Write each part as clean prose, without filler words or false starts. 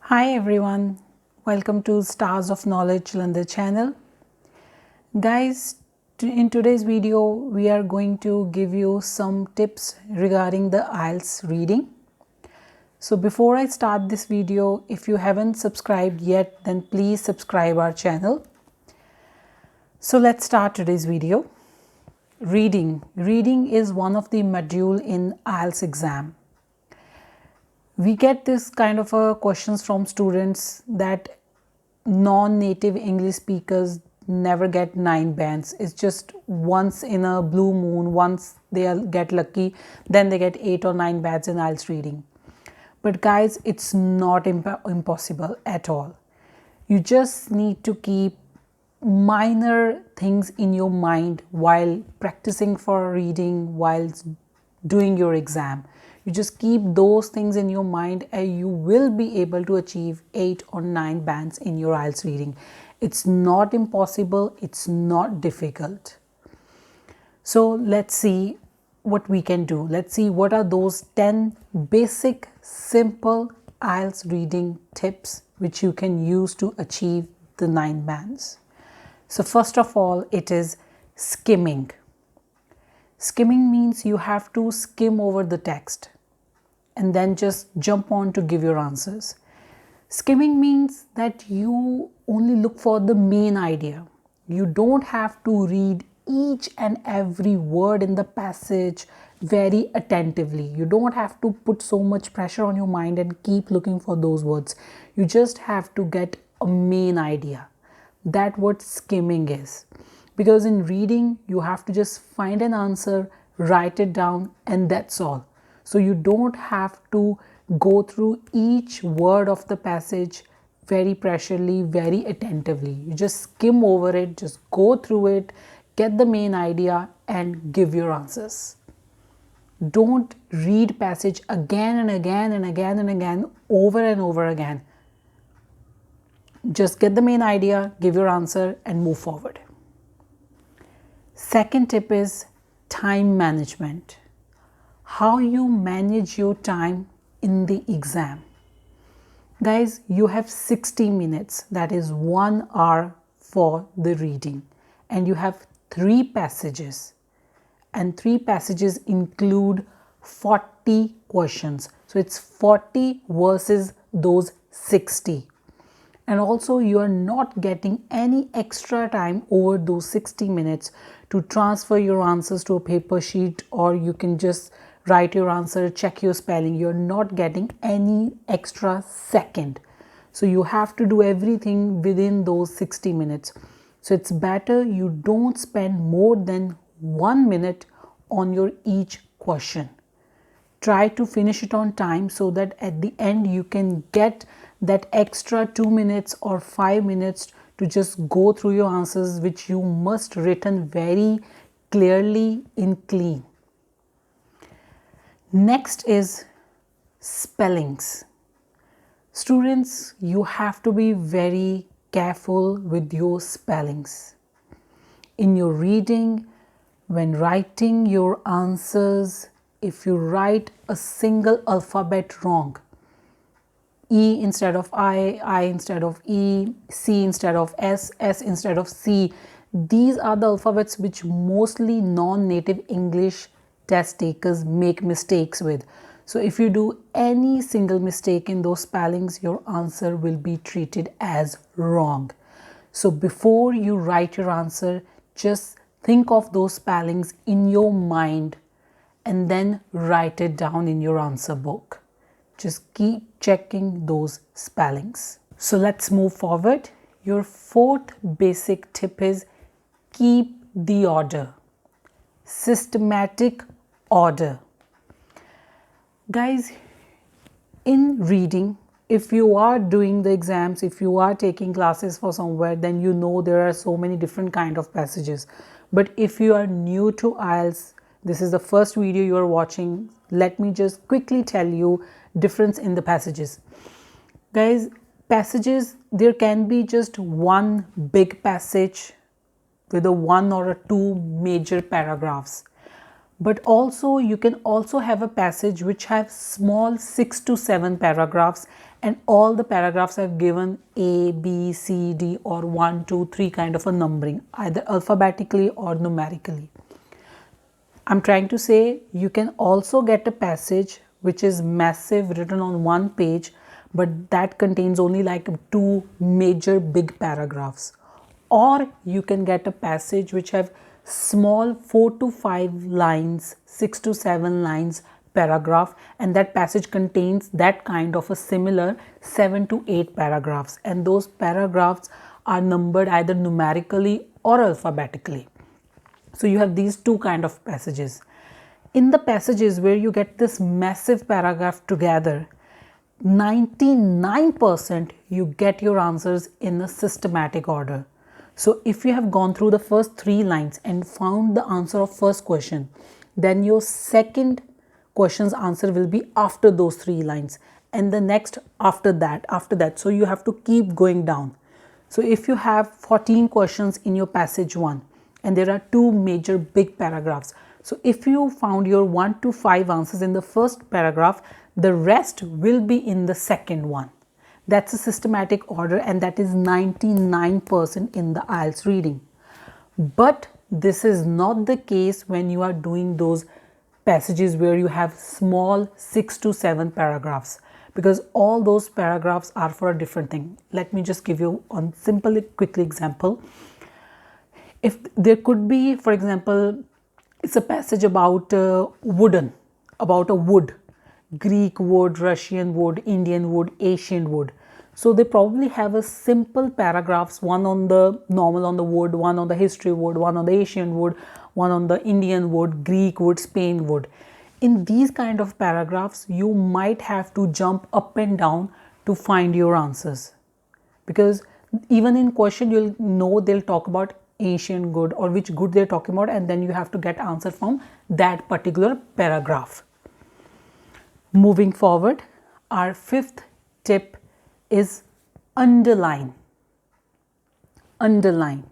Hi everyone, welcome to Stars of Knowledge Jalandhar channel. Guys, in today's video we are going to give you some tips regarding the IELTS reading. So before I start this video, if you haven't subscribed yet, then please subscribe our channel. So let's start today's video. Reading. Reading is one of the module in IELTS exam. We get this kind of questions from students that non-native English speakers never get 9 bands. It's just once in a blue moon, once they get lucky, then they get 8 or 9 bands in IELTS reading. But guys, it's not impossible at all. You just need to keep minor things in your mind while practicing for reading, while doing your exam. You just keep those things in your mind and you will be able to achieve 8 or 9 bands in your IELTS reading. It's not impossible, it's not difficult. So let's see what we can do. Let's see what are those 10 basic, simple IELTS reading tips which you can use to achieve the 9 bands. So first of all, it is skimming. Skimming means you have to skim over the text and then just jump on to give your answers. Skimming means that you only look for the main idea. You don't have to read each and every word in the passage very attentively. You don't have to put so much pressure on your mind and keep looking for those words. You just have to get a main idea. That's what skimming is. Because in reading, you have to just find an answer, write it down, and that's all. So you don't have to go through each word of the passage very pressurely, very attentively. You just skim over it, just go through it, get the main idea and give your answers. Don't read passage again and again and again and again, over and over again. Just get the main idea, give your answer and move forward. Second tip is time management. How you manage your time in the exam. Guys, you have 60 minutes, that is 1 hour for the reading, and you have 3 passages, and 3 passages include 40 questions. So it's 40 versus those 60. And also you are not getting any extra time over those 60 minutes to transfer your answers to a paper sheet, or you can just write your answer, check your spelling. You're not getting any extra second. So you have to do everything within those 60 minutes. So it's better you don't spend more than 1 minute on your each question. Try to finish it on time so that at the end you can get that extra 2 minutes or 5 minutes to just go through your answers, which you must written very clearly in clean. Next is spellings. Students, you have to be very careful with your spellings. In your reading, when writing your answers, if you write a single alphabet wrong, E instead of I instead of E, C instead of S, S instead of C, these are the alphabets which mostly non-native English test takers make mistakes with. So if you do any single mistake in those spellings, your answer will be treated as wrong. So before you write your answer, just think of those spellings in your mind and then write it down in your answer book. Just keep checking those spellings. So let's move forward. Your fourth basic tip is keep the order. Systematic order. Guys, in reading, if you are doing the exams, if you are taking classes for somewhere, then you know there are so many different kind of passages. But if you are new to IELTS, this is the first video you are watching, let me just quickly tell you difference in the passages. Guys, passages, there can be just one big passage with a 1 or 2 major paragraphs. But also you can also have a passage which have small 6 to 7 paragraphs, and all the paragraphs have given A, B, C, D or 1, 2, 3 kind of a numbering, either alphabetically or numerically. I'm trying to say you can also get a passage which is massive, written on one page, but that contains only like 2 major big paragraphs. Or you can get a passage which have small 4 to 5 lines, 6 to 7 lines paragraph, and that passage contains that kind of a similar 7 to 8 paragraphs, and those paragraphs are numbered either numerically or alphabetically. So you have these two kind of passages. In the passages where you get this massive paragraph together, 99% you get your answers in a systematic order. So if you have gone through the first 3 lines and found the answer of first question, then your second question's answer will be after those 3 lines, and the next after that. So you have to keep going down. So if you have 14 questions in your passage 1 and there are 2 major big paragraphs, so if you found your 1 to 5 answers in the first paragraph, the rest will be in the second one. That's a systematic order, and that is 99% in the IELTS reading. But this is not the case when you are doing those passages where you have small 6 to 7 paragraphs, because all those paragraphs are for a different thing. Let me just give you a simple, quick example. If there could be, for example, it's a passage about about a wood, Greek wood, Russian wood, Indian wood, Asian wood. So they probably have a simple paragraphs, one on the normal on the wood, one on the history wood, one on the Asian wood, one on the Indian wood, Greek wood, Spain wood. In these kind of paragraphs, you might have to jump up and down to find your answers, because even in question you'll know they'll talk about Asian good or which good they're talking about, and then you have to get answer from that particular paragraph. Moving forward, our 5th tip is underline. Underline.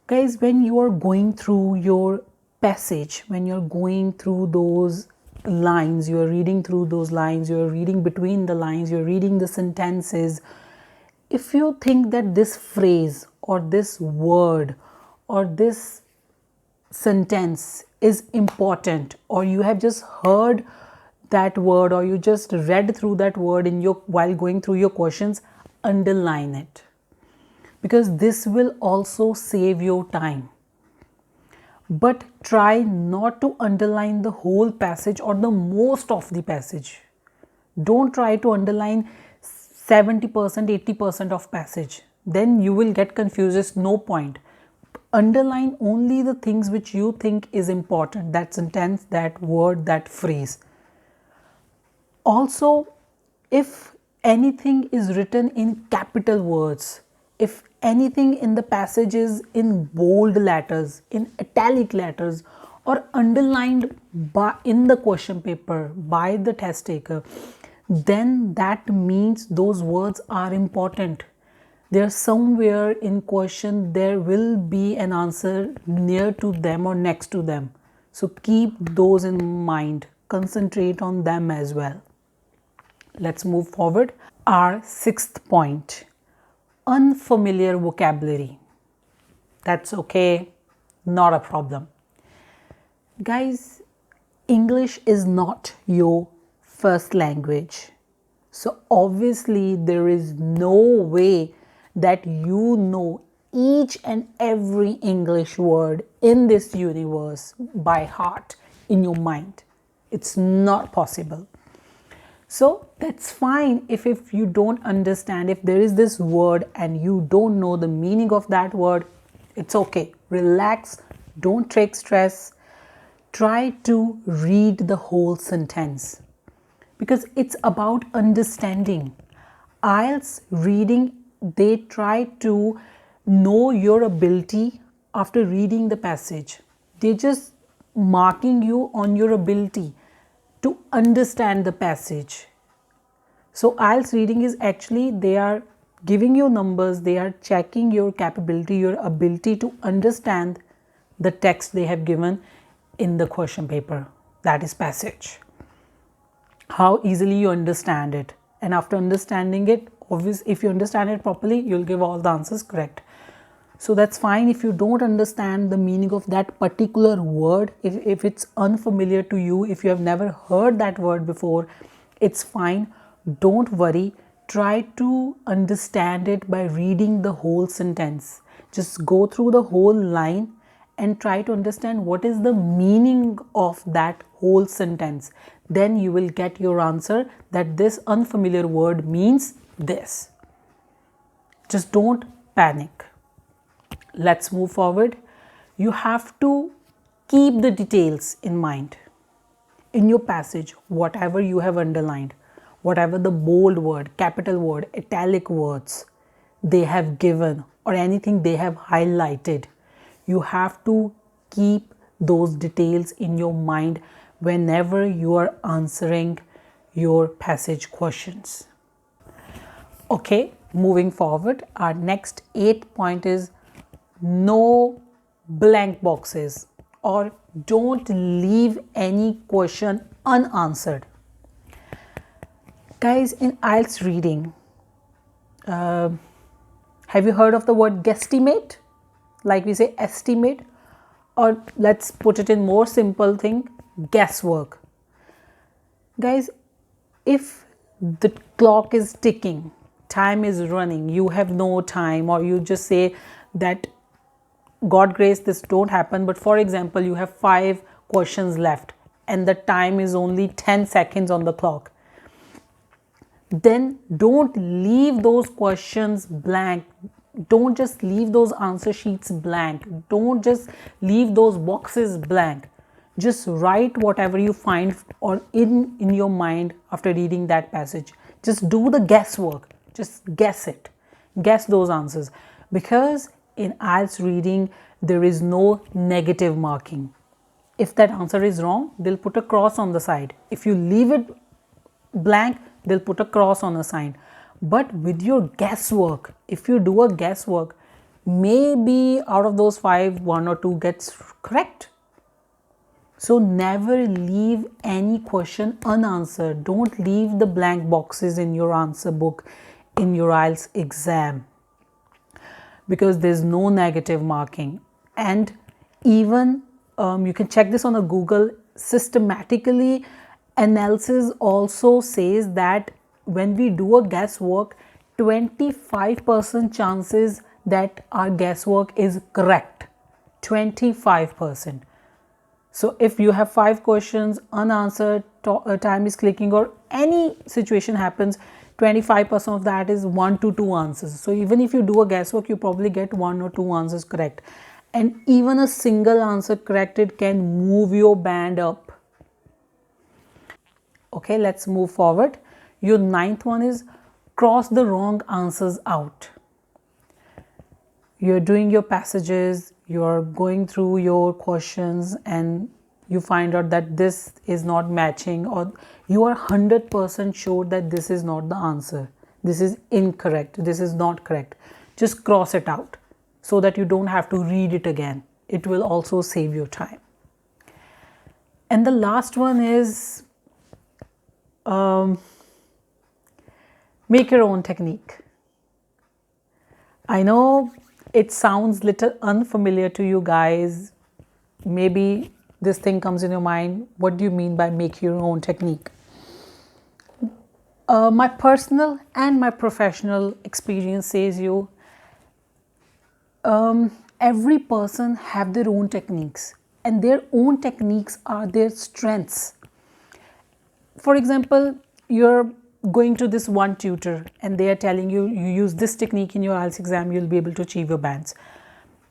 Guys, when you are going through your passage, when you're going through those lines, you're reading through those lines, you're reading between the lines, you're reading the sentences, if you think that this phrase or this word or this sentence is important, or you have just heard that word or you just read through that word in your while going through your questions, underline it, because this will also save your time. But try not to underline the whole passage or the most of the passage. Don't try to underline 70%, 80% of passage. Then you will get confused. There's no point. Underline only the things which you think is important, that sentence, that word, that phrase. Also, if anything is written in capital words, if anything in the passage is in bold letters, in italic letters, or underlined in the question paper by the test taker, then that means those words are important. There somewhere in question there will be an answer near to them or next to them. So keep those in mind. Concentrate on them as well. Let's move forward. Our 6th point, unfamiliar vocabulary. That's okay, not a problem. Guys, English is not your first language. So obviously there is no way that you know each and every English word in this universe by heart in your mind. It's not possible. So that's fine if you don't understand, if there is this word and you don't know the meaning of that word, it's okay. Relax, don't take stress. Try to read the whole sentence, because it's about understanding. IELTS reading, they try to know your ability after reading the passage. They're just marking you on your ability to understand the passage. So IELTS reading is actually, they are giving you numbers, they are checking your capability, your ability to understand the text they have given in the question paper, that is passage. How easily you understand it, and after understanding it, obviously if you understand it properly, you'll give all the answers correct. So that's fine if you don't understand the meaning of that particular word, if it's unfamiliar to you, if you have never heard that word before, it's fine, don't worry. Try to understand it by reading the whole sentence. Just go through the whole line and try to understand what is the meaning of that whole sentence. Then you will get your answer that this unfamiliar word means this. Just don't panic. Let's move forward. You have to keep the details in mind. In your passage, whatever you have underlined, whatever the bold word, capital word, italic words they have given, or anything they have highlighted, you have to keep those details in your mind whenever you are answering your passage questions. Okay, moving forward, our next 8th point is no blank boxes, or don't leave any question unanswered. Guys, in IELTS reading, have you heard of the word guesstimate? Like we say estimate, or let's put it in more simple thing, guesswork. Guys, if the clock is ticking, time is running, you have no time, or you just say that God grace this don't happen, but for example you have 5 questions left and the time is only 10 seconds on the clock, then don't leave those questions blank. Don't just leave those answer sheets blank. Don't just leave those boxes blank. Just write whatever you find or in your mind after reading that passage. Just do the guesswork. Just guess it. Guess those answers. Because in IELTS reading, there is no negative marking. If that answer is wrong, they'll put a cross on the side. If you leave it blank, they'll put a cross on a sign. But with your guesswork, if you do a guesswork, maybe out of those 5, 1 or 2 gets correct. So never leave any question unanswered. Don't leave the blank boxes in your answer book in your IELTS exam, because there's no negative marking. And even you can check this on a Google. Systematically, analysis also says that when we do a guesswork, 25% chances that our guesswork is correct. 25%. So if you have 5 questions unanswered, time is clicking, or any situation happens, 25% of that is 1 to 2 answers. So even if you do a guesswork, you probably get 1 or 2 answers correct. And even a single answer corrected can move your band up. Okay, let's move forward. Your 9th one is cross the wrong answers out. You're doing your passages, you're going through your questions, and you find out that this is not matching, or you are 100% sure that this is not the answer. This is incorrect. This is not correct. Just cross it out so that you don't have to read it again. It will also save your time. And the last one is make your own technique. I know it sounds little unfamiliar to you guys. Maybe this thing comes in your mind. What do you mean by make your own technique? My personal and my professional experience says you, every person have their own techniques, and their own techniques are their strengths. For example, you're going to this one tutor and they are telling you, you use this technique in your IELTS exam, you'll be able to achieve your bands.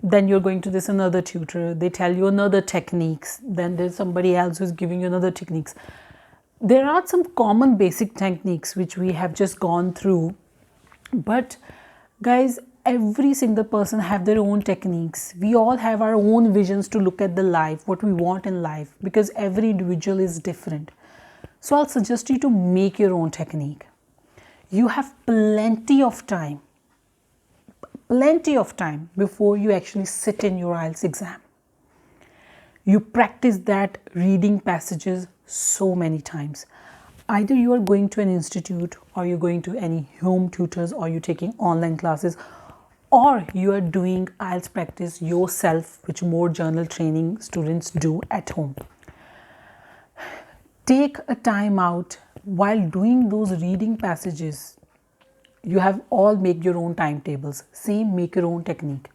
Then you're going to this another tutor, they tell you another techniques. Then there's somebody else who's giving you another techniques. There are some common basic techniques which we have just gone through. But guys, every single person have their own techniques. We all have our own visions to look at the life, what we want in life, because every individual is different. So I'll suggest you to make your own technique. You have plenty of time before you actually sit in your IELTS exam. You practice that reading passages so many times. Either you are going to an institute, or you're going to any home tutors, or you're taking online classes, or you are doing IELTS practice yourself, which more journal training students do at home. Take a time out while doing those reading passages. You have all make your own timetables. Same, make your own technique.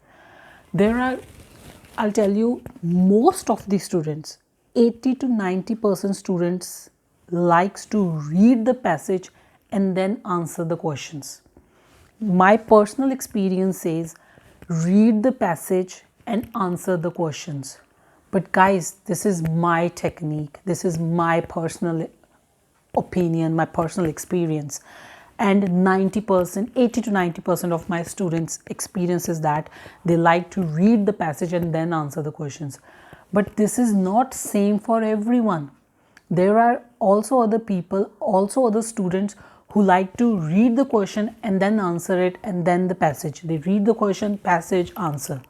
I'll tell you, most of the students, 80 to 90% students likes to read the passage and then answer the questions. My personal experience says read the passage and answer the questions. But guys, this is my technique. This is my personal opinion, my personal experience. And 90%, 80 to 90% of my students' experience is that they like to read the passage and then answer the questions. But this is not same for everyone. There are also other people, also other students who like to read the question and then answer it, and then the passage. They read the question, passage, answer.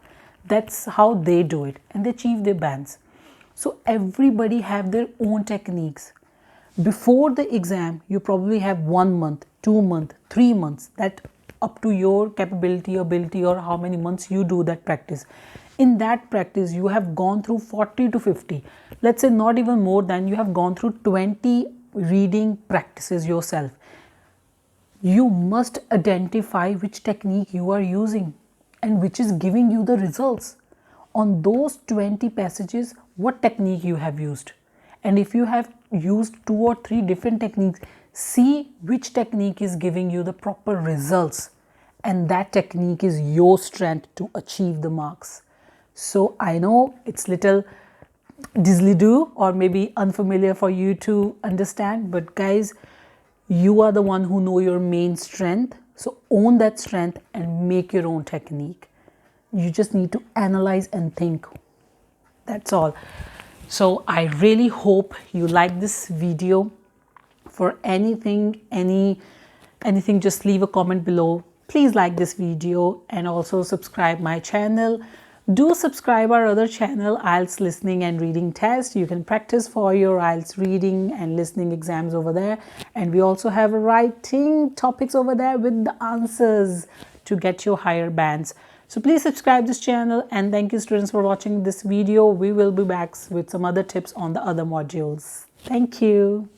That's how they do it, and they achieve their bands. So everybody have their own techniques. Before the exam, you probably have 1 month, 2 months, 3 months, that up to your capability, ability, or how many months you do that practice. In that practice, you have gone through 40 to 50, let's say not even more than, you have gone through 20 reading practices yourself. You must identify which technique you are using and which is giving you the results. On those 20 passages, what technique you have used? And if you have used 2 or 3 different techniques, see which technique is giving you the proper results. And that technique is your strength to achieve the marks. So I know it's little diddly-do or maybe unfamiliar for you to understand, but guys, you are the one who know your main strength. So own that strength and make your own technique. You just need to analyze and think. That's all. So I really hope you like this video. For anything, anything, just leave a comment below. Please like this video and also subscribe my channel. Do subscribe our other channel, IELTS Listening and Reading Test. You can practice for your IELTS reading and listening exams over there. And we also have writing topics over there with the answers to get your higher bands. So please subscribe this channel, and thank you students for watching this video. We will be back with some other tips on the other modules. Thank you.